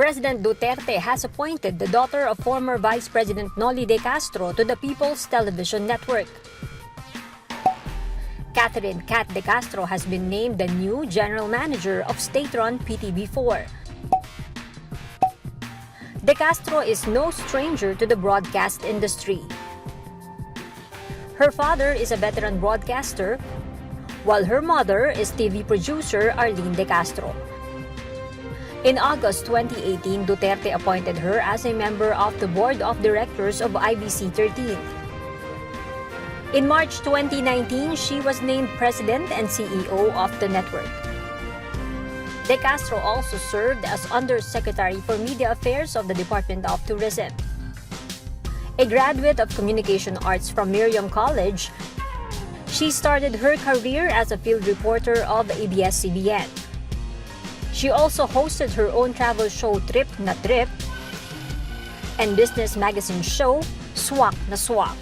President Duterte has appointed the daughter of former Vice President Noli de Castro to the People's Television Network. Katherine Kat de Castro has been named the new General Manager of state-run PTV4. De Castro is no stranger to the broadcast industry. Her father is a veteran broadcaster, while her mother is TV producer Arlene de Castro. In August 2018, Duterte appointed her as a member of the Board of Directors of IBC 13. In March 2019, she was named President and CEO of the network. De Castro also served as Undersecretary for Media Affairs of the Department of Tourism. A graduate of Communication Arts from Miriam College, she started her career as a field reporter of ABS-CBN. She also hosted her own travel show Trip na Trip and business magazine show Swak na Swak.